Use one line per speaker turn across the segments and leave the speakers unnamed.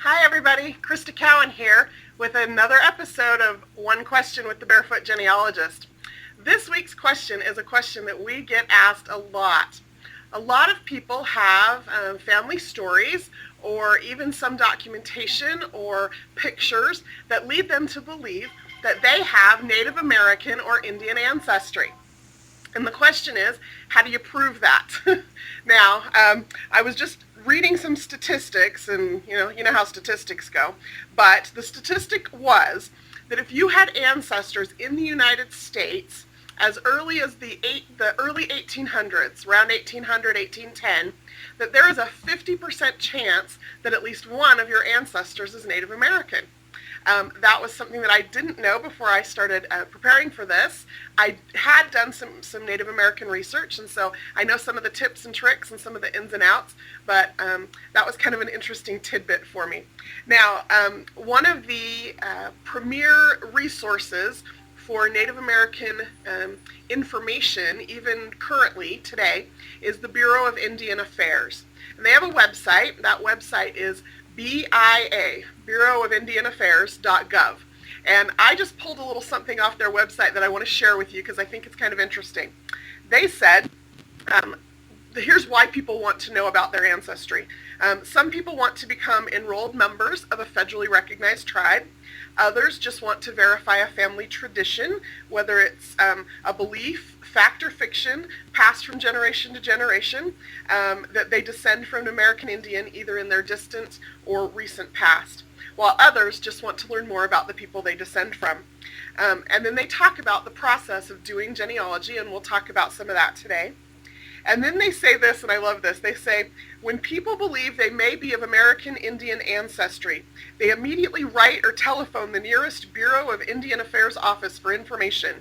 Hi everybody, Krista Cowan here with another episode of One Question with the Barefoot Genealogist. This week's question is a question that we get asked a lot. A lot of people have family stories or even some documentation or pictures that lead them to believe that they have Native American or Indian ancestry. And the question is, how do you prove that? Now, I was just reading some statistics, and you know how statistics go, but the statistic was that if you had ancestors in the United States as early as the early 1800s, around 1800, 1810, that there is a 50% chance that at least one of your ancestors is Native American. That was something that I didn't know before I started preparing for this. I had done some Native American research, and so I know some of the tips and tricks and some of the ins and outs, but that was kind of an interesting tidbit for me. Now, one of the premier resources for Native American information, even currently today, is the Bureau of Indian Affairs. And they have a website. That website is BIA, Bureau of Indian Affairs.gov. And I just pulled a little something off their website that I want to share with you because I think it's kind of interesting. They said, here's why people want to know about their ancestry. Some people want to become enrolled members of a federally recognized tribe. Others just want to verify a family tradition, whether it's a belief, fact, or fiction, passed from generation to generation, that they descend from an American Indian either in their distant or recent past, while others just want to learn more about the people they descend from. And then they talk about the process of doing genealogy, and we'll talk about some of that today. And then they say this, and I love this. They say, when people believe they may be of American Indian ancestry, they immediately write or telephone the nearest Bureau of Indian Affairs office for information.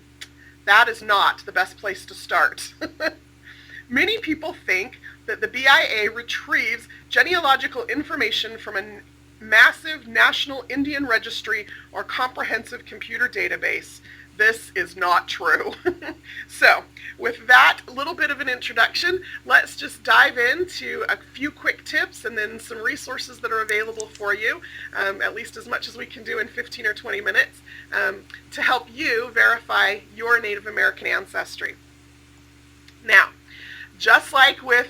That is not the best place to start. Many people think that the BIA retrieves genealogical information from a massive national Indian registry or comprehensive computer database. This is not true. So, with that little bit of an introduction, let's just dive into a few quick tips and then some resources that are available for you, at least as much as we can do in 15 or 20 minutes, to help you verify your Native American ancestry. Now, just like with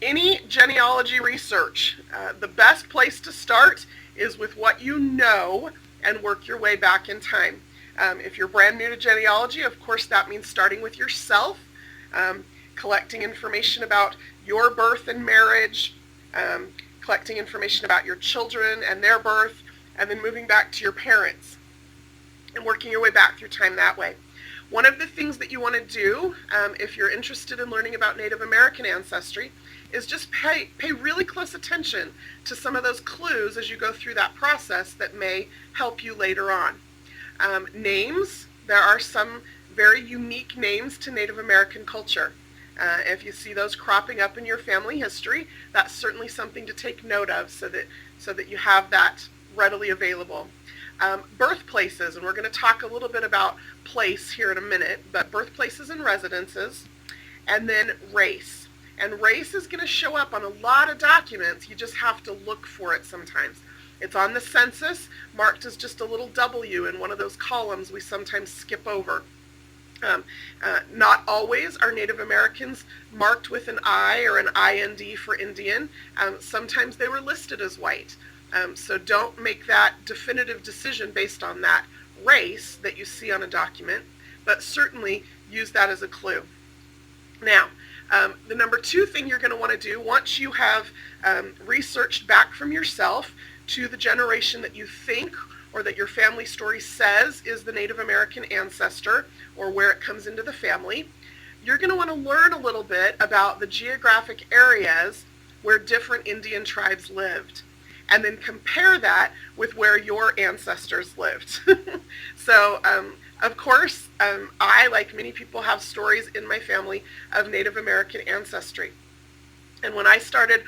any genealogy research, the best place to start is with what you know and work your way back in time. If you're brand new to genealogy, of course that means starting with yourself, collecting information about your birth and marriage, collecting information about your children and their birth, and then moving back to your parents and working your way back through time that way. One of the things that you want to do if you're interested in learning about Native American ancestry is just pay really close attention to some of those clues as you go through that process that may help you later on. Names, there are some very unique names to Native American culture. If you see those cropping up in your family history, that's certainly something to take note of so that you have that readily available. Birthplaces, and we're going to talk a little bit about place here in a minute, but birthplaces and residences, and then race. And race is going to show up on a lot of documents. You just have to look for it sometimes. It's on the census, marked as just a little W in one of those columns we sometimes skip over. Not always are Native Americans marked with an I or an IND for Indian. Sometimes they were listed as white. So don't make that definitive decision based on that race that you see on a document, but certainly use that as a clue. Now, the number two thing you're going to want to do once you have researched back from yourself to the generation that you think or that your family story says is the Native American ancestor or where it comes into the family, you're going to want to learn a little bit about the geographic areas where different Indian tribes lived, and then compare that with where your ancestors lived. So, of course, I, like many people, have stories in my family of Native American ancestry. And when I started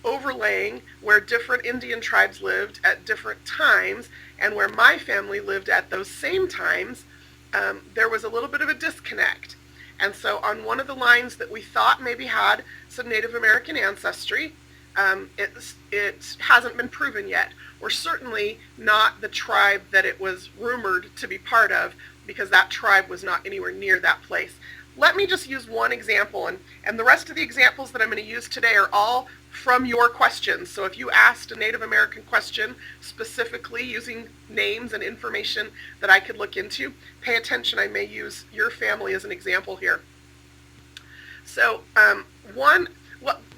overlaying where different Indian tribes lived at different times and where my family lived at those same times, there was a little bit of a disconnect. And so on one of the lines that we thought maybe had some Native American ancestry, it hasn't been proven yet. We're certainly not the tribe that it was rumored to be part of, because that tribe was not anywhere near that place. Let me just use one example, and the rest of the examples that I'm going to use today are all from your questions. So if you asked a Native American question specifically using names and information that I could look into, pay attention. I may use your family as an example here. So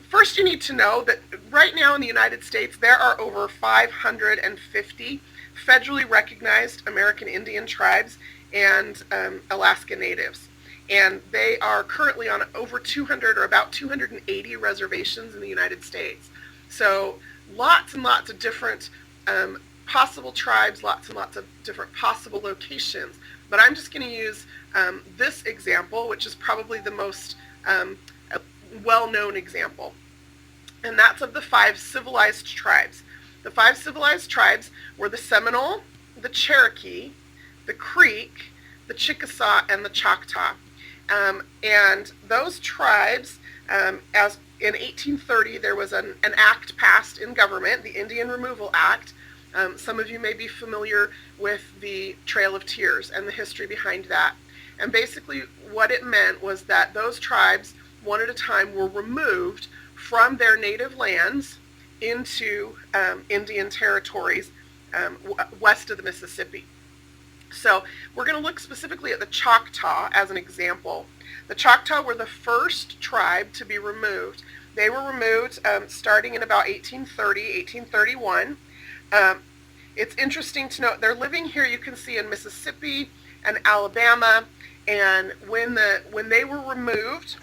first you need to know that right now in the United States there are over 550 federally recognized American Indian tribes and Alaska Natives. And they are currently on over 200 or about 280 reservations in the United States. So lots and lots of different possible tribes, lots and lots of different possible locations. But I'm just going to use this example, which is probably the most well-known example. And that's of the 5 civilized tribes. The 5 civilized tribes were the Seminole, the Cherokee, the Creek, the Chickasaw, and the Choctaw. And those tribes, as in 1830, there was an act passed in government, the Indian Removal Act. Some of you may be familiar with the Trail of Tears and the history behind that. And basically what it meant was that those tribes, one at a time, were removed from their native lands into Indian territories west of the Mississippi. So we're going to look specifically at the Choctaw as an example. The Choctaw were the first tribe to be removed. They were removed starting in about 1830, 1831. It's interesting to note they're living here, you can see, in Mississippi and Alabama. And when they were removed,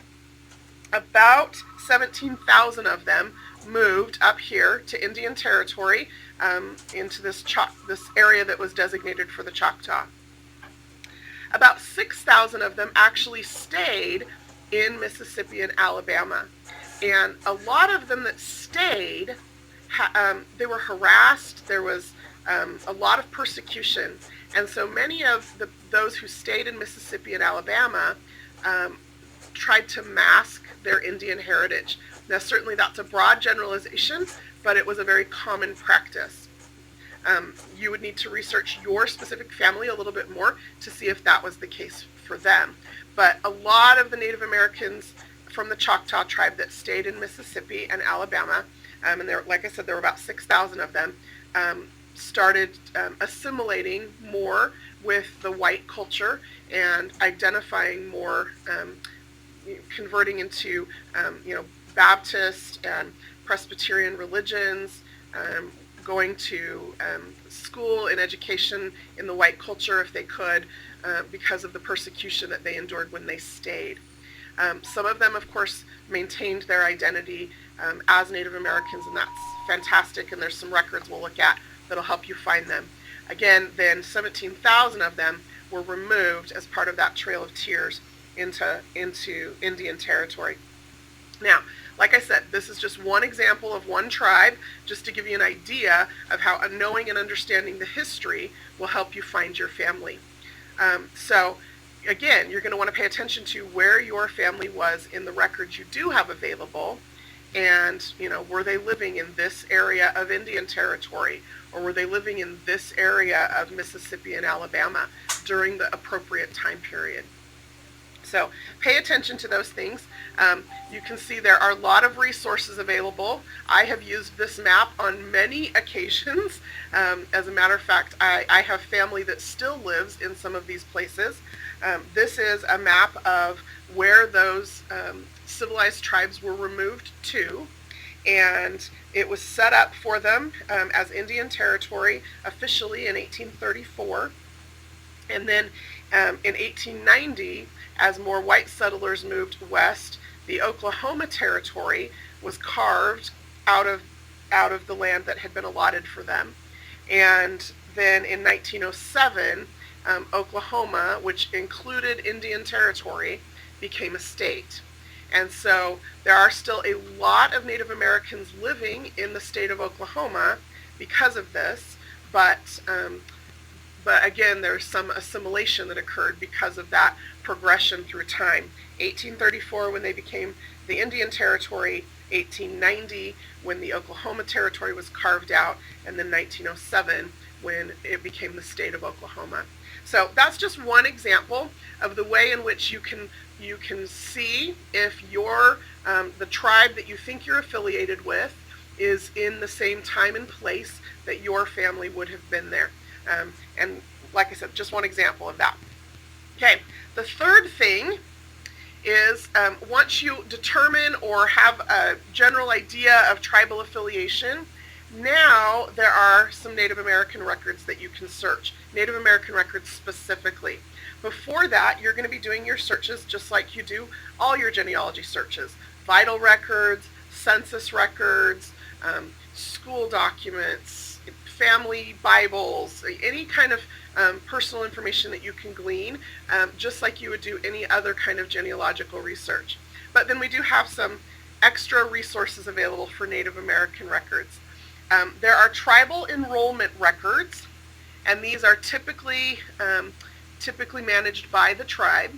about 17,000 of them moved up here to Indian Territory, into this area that was designated for the Choctaw. About 6,000 of them actually stayed in Mississippi and Alabama. And a lot of them that stayed, they were harassed. There was a lot of persecution. And so many of those who stayed in Mississippi and Alabama tried to mask their Indian heritage. Now, certainly that's a broad generalization, but it was a very common practice. You would need to research your specific family a little bit more to see if that was the case for them. But a lot of the Native Americans from the Choctaw tribe that stayed in Mississippi and Alabama, and there, like I said, there were about 6,000 of them, started assimilating more with the white culture and identifying more, converting into Baptist and Presbyterian religions, going to school and education in the white culture if they could, because of the persecution that they endured when they stayed. Some of them, of course, maintained their identity as Native Americans, and that's fantastic, and there's some records we'll look at that'll help you find them. Again, then 17,000 of them were removed as part of that Trail of Tears into Indian Territory. Now, like I said, this is just one example of one tribe, just to give you an idea of how knowing and understanding the history will help you find your family. So again, you're going to want to pay attention to where your family was in the records you do have available, and were they living in this area of Indian Territory, or were they living in this area of Mississippi and Alabama during the appropriate time period. So pay attention to those things. You can see there are a lot of resources available. I have used this map on many occasions. As a matter of fact, I have family that still lives in some of these places. This is a map of where those civilized tribes were removed to, and it was set up for them as Indian Territory officially in 1834. And then in 1890, as more white settlers moved west, the Oklahoma Territory was carved out of the land that had been allotted for them. And then in 1907, Oklahoma, which included Indian Territory, became a state. And so there are still a lot of Native Americans living in the state of Oklahoma because of this, but again, there's some assimilation that occurred because of that progression through time. 1834 when they became the Indian Territory, 1890 when the Oklahoma Territory was carved out, and then 1907 when it became the state of Oklahoma. So that's just one example of the way in which you can see if the tribe that you think you're affiliated with is in the same time and place that your family would have been there. And like I said, just one example of that. Okay, the third thing is once you determine or have a general idea of tribal affiliation, now there are some Native American records that you can search, Native American records specifically. Before that, you're going to be doing your searches just like you do all your genealogy searches. Vital records, census records, school documents, family Bibles, any kind of personal information that you can glean, just like you would do any other kind of genealogical research. But then we do have some extra resources available for Native American records. There are tribal enrollment records, and these are typically managed by the tribe,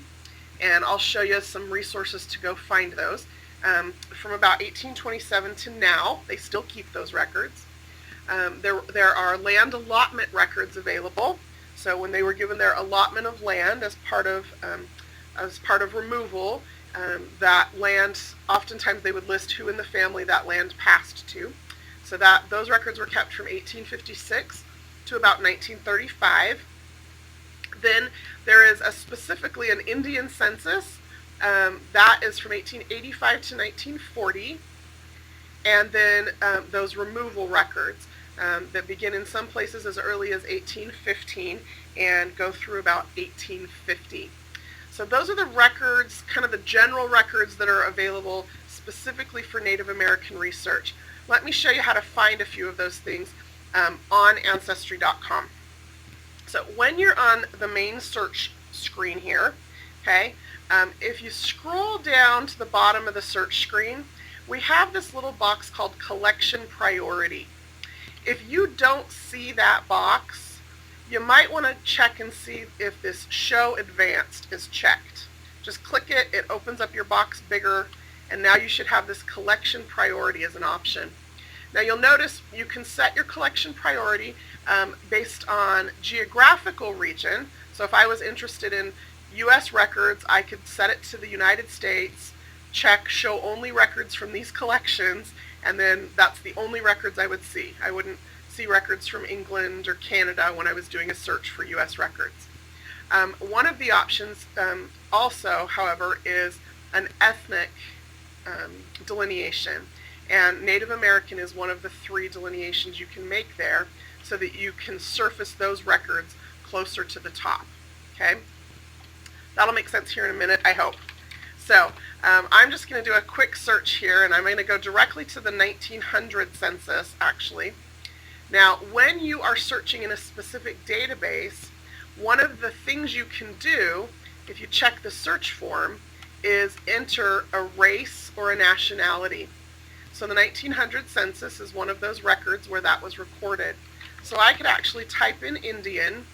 and I'll show you some resources to go find those. From about 1827 to now, they still keep those records. There are land allotment records available. So when they were given their allotment of land as part of removal, that land, oftentimes they would list who in the family that land passed to. So those records were kept from 1856 to about 1935. Then there is specifically an Indian census that is from 1885 to 1940, and then those removal records that begin in some places as early as 1815 and go through about 1850. So those are the records, kind of the general records that are available specifically for Native American research. Let me show you how to find a few of those things on Ancestry.com. So when you're on the main search screen here, okay, if you scroll down to the bottom of the search screen, we have this little box called Collection Priority. If you don't see that box, you might want to check and see if this Show Advanced is checked. Just click it, it opens up your box bigger, and now you should have this Collection Priority as an option. Now you'll notice you can set your collection priority based on geographical region. So if I was interested in U.S. records, I could set it to the United States, check Show Only Records from these collections, and then that's the only records I would see. I wouldn't see records from England or Canada when I was doing a search for U.S. records. One of the options also, however, is an ethnic delineation. And Native American is one of the 3 delineations you can make there so that you can surface those records closer to the top. Okay? That'll make sense here in a minute, I hope. So I'm just going to do a quick search here, and I'm going to go directly to the 1900 census, actually. Now, when you are searching in a specific database, one of the things you can do, if you check the search form, is enter a race or a nationality. So the 1900 census is one of those records where that was recorded. So I could actually type in Indian,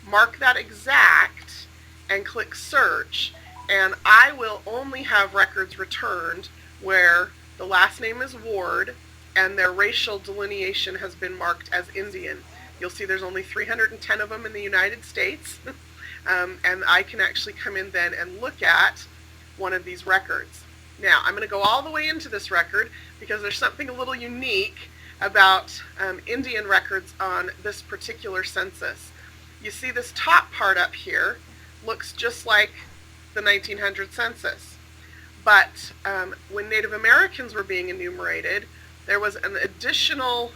mark that exact, and click search, and I will only have records returned where the last name is Ward and their racial delineation has been marked as Indian. You'll see there's only 310 of them in the United States, and I can actually come in then and look at one of these records. Now, I'm going to go all the way into this record because there's something a little unique about Indian records on this particular census. You see this top part up here looks just like the 1900 census. But when Native Americans were being enumerated, there was an additional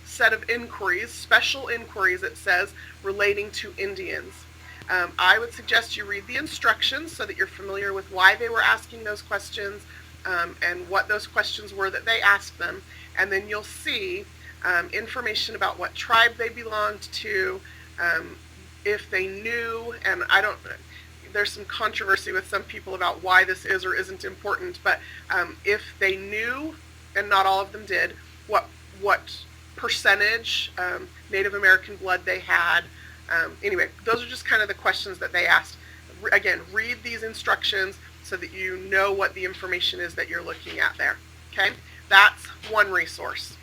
set of inquiries, special inquiries, it says, relating to Indians. I would suggest you read the instructions so that you're familiar with why they were asking those questions and what those questions were that they asked them. And then you'll see information about what tribe they belonged to, if they knew, and there's some controversy with some people about why this is or isn't important, but if they knew, and not all of them did, what percentage Native American blood they had. Anyway, those are just kind of the questions that they asked. Again, read these instructions so that you know what the information is that you're looking at there. Okay, that's one resource.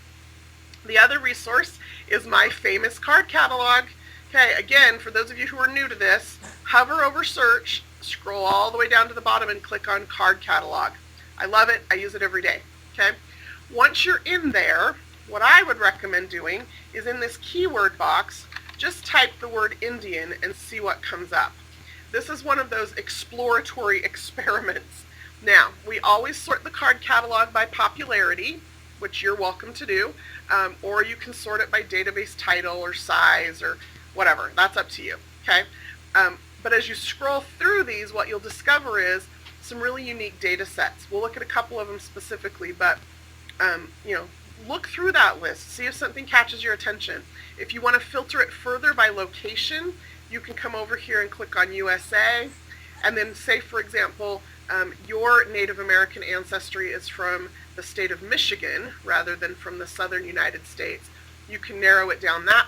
The other resource is my famous card catalog. Okay, again, for those of you who are new to this, hover over search, scroll all the way down to the bottom and click on card catalog. I love it. I use it every day. Okay, once you're in there, what I would recommend doing is in this keyword box, just type the word Indian and see what comes up. This is one of those exploratory experiments. Now, we always sort the card catalog by popularity, which you're welcome to do, or you can sort it by database title or size or whatever. That's up to you, okay? But as you scroll through these, what you'll discover is some really unique data sets. We'll look at a couple of them specifically, but look through that list, see if something catches your attention. If you want to filter it further by location, you can come over here and click on USA, and then say, for example, your Native American ancestry is from the state of Michigan rather than from the southern United States. You can narrow it down that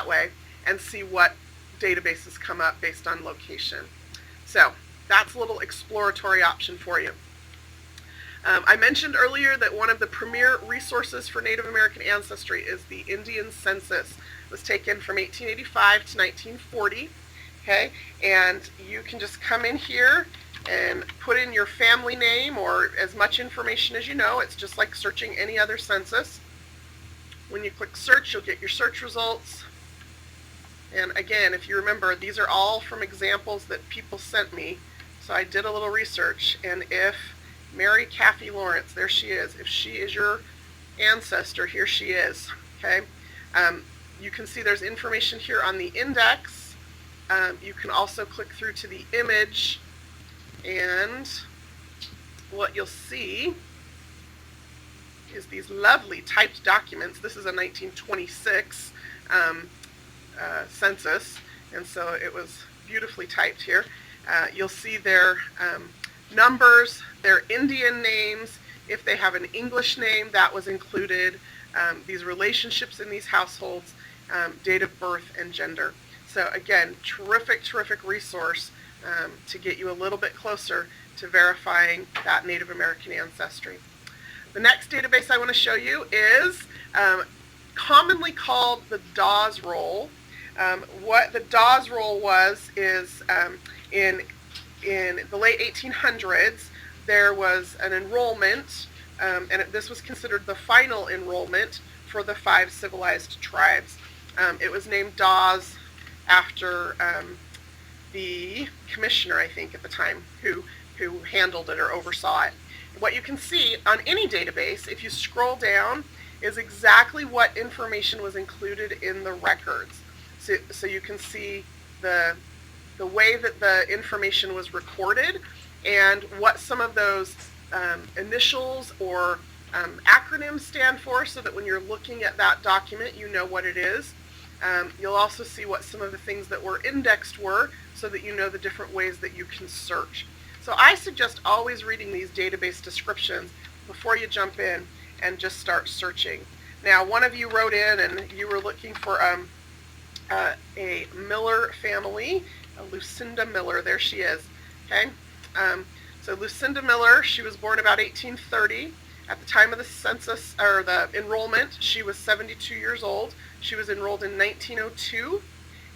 way and see what databases come up based on location. So that's a little exploratory option for you. I mentioned earlier that one of the premier resources for Native American ancestry is the Indian Census. It was taken from 1885 to 1940. Okay, and you can just come in here and put in your family name or as much information as you know. It's just like searching any other census. When you click search, you'll get your search results. And again, if you remember, these are all from examples that people sent me. So I did a little research, and if Mary Caffey Lawrence, there she is. If she is your ancestor, here she is. Okay, you can see there's information here on the index. You can also click through to the image, and what you'll see is these lovely typed documents. This is a 1926 census, and so it was beautifully typed here. You'll see their numbers, their Indian names. If they have an English name, that was included. These relationships in these households, date of birth, and gender. So again, terrific resource to get you a little bit closer to verifying that Native American ancestry. The next database I want to show you is commonly called the Dawes Roll. What the Dawes Roll was is in the late 1800s, there was an enrollment, and this was considered the final enrollment for the 5 civilized tribes. It was named Dawes after the commissioner, I think, at the time, who handled it or oversaw it. What you can see on any database, if you scroll down, is exactly what information was included in the records. So you can see the way that the information was recorded and what some of those initials or acronyms stand for, so that when you're looking at that document, you know what it is. You'll also see what some of the things that were indexed were, so that you know the different ways that you can search. So I suggest always reading these database descriptions before you jump in and just start searching. Now, one of you wrote in and you were looking for a Miller family, Lucinda Miller. There she is. Okay, so Lucinda Miller, she was born about 1830. At the time of the census, or the enrollment, she was 72 years old. She was enrolled in 1902,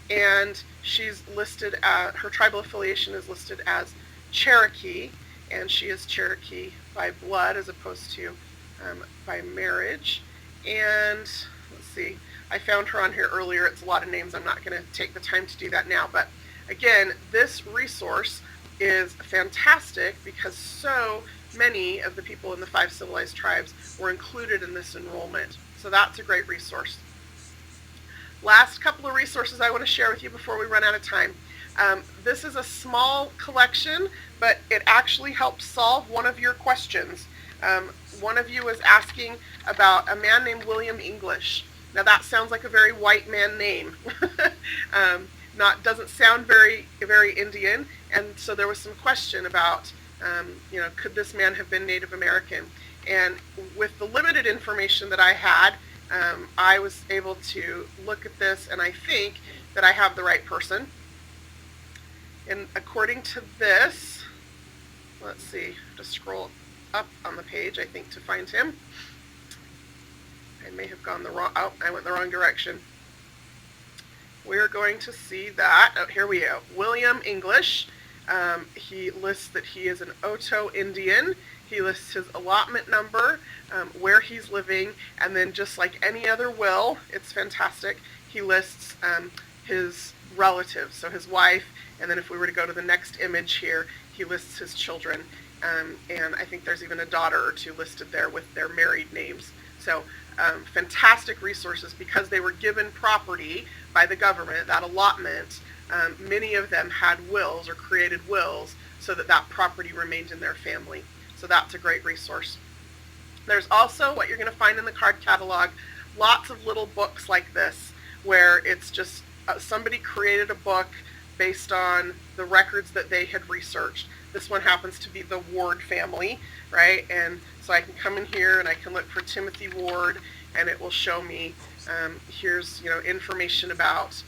and she's listed, her tribal affiliation is listed as Cherokee, and she is Cherokee by blood as opposed to by marriage. And let's see, I found her on here earlier. It's a lot of names. I'm not going to take the time to do that now, but again, this resource is fantastic because so many of the people in the 5 civilized tribes were included in this enrollment. So that's a great resource. Last couple of resources I want to share with you before we run out of time. This is a small collection, but it actually helped solve one of your questions. One of you was asking about a man named William English. Now that sounds like a very white man name. Doesn't sound very Indian, and so there was some question about could this man have been Native American? And with the limited information that I had, I was able to look at this, and I think that I have the right person. And according to this, let's see, just scroll up on the page, I think, to find him. I may have gone the wrong, oh, I went the wrong direction. We're going to see that, oh, here we go, William English. He lists that he is an Oto Indian. He lists his allotment number, where he's living, and then just like any other will, it's fantastic, he lists his relatives, so his wife, and then if we were to go to the next image here, he lists his children, and I think there's even a daughter or two listed there with their married names. So fantastic resources because they were given property by the government, that allotment. Many of them had wills or created wills so that that property remained in their family. So that's a great resource. There's also what you're going to find in the card catalog, lots of little books like this where it's just somebody created a book based on the records that they had researched. This one happens to be the Ward family, right? And so I can come in here and I can look for Timothy Ward, and it will show me here's information about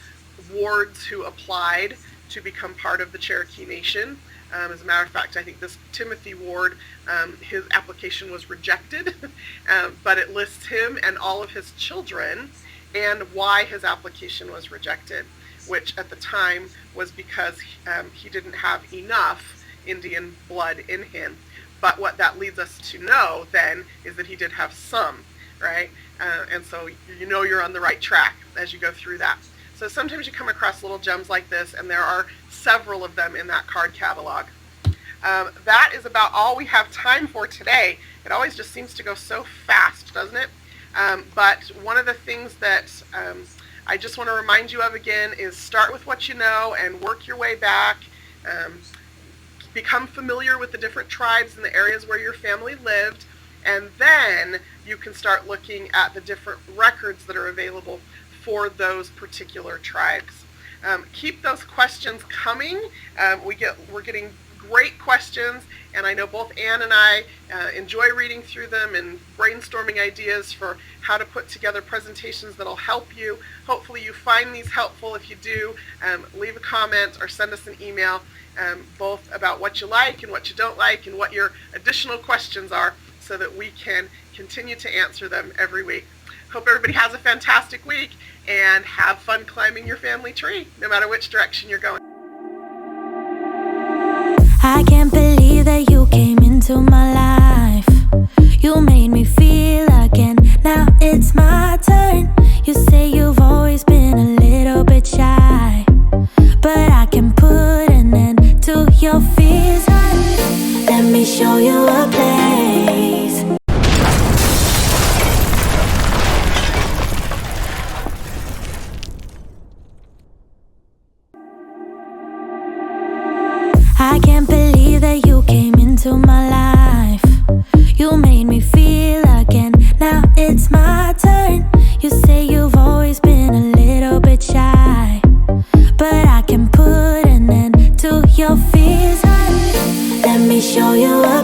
wards who applied to become part of the Cherokee Nation. As a matter of fact, I think this Timothy Ward, his application was rejected, but it lists him and all of his children and why his application was rejected, which at the time was because he didn't have enough Indian blood in him. But what that leads us to know then is that he did have some, right? And so you're on the right track as you go through that. So sometimes you come across little gems like this, and there are several of them in that card catalog. That is about all we have time for today. It always just seems to go so fast, doesn't it? But one of the things that I just want to remind you of again is start with what you know and work your way back. Become familiar with the different tribes in the areas where your family lived, and then you can start looking at the different records that are available for those particular tribes. Keep those questions coming. We're getting great questions, and I know both Ann and I enjoy reading through them and brainstorming ideas for how to put together presentations that'll help you. Hopefully you find these helpful. If you do, leave a comment or send us an email, both about what you like and what you don't like and what your additional questions are, so that we can continue to answer them every week. Hope everybody has a fantastic week and have fun climbing your family tree, no matter which direction you're going.
I can't believe that you came into my life. You made me feel again, now it's my turn. You say you've always been a little bit shy, but I can put an end to your fears. Let me show you a place. I can't believe that you came into my life. You made me feel again, now it's my turn. You say you've always been a little bit shy, but I can put an end to your fears. Let me show you a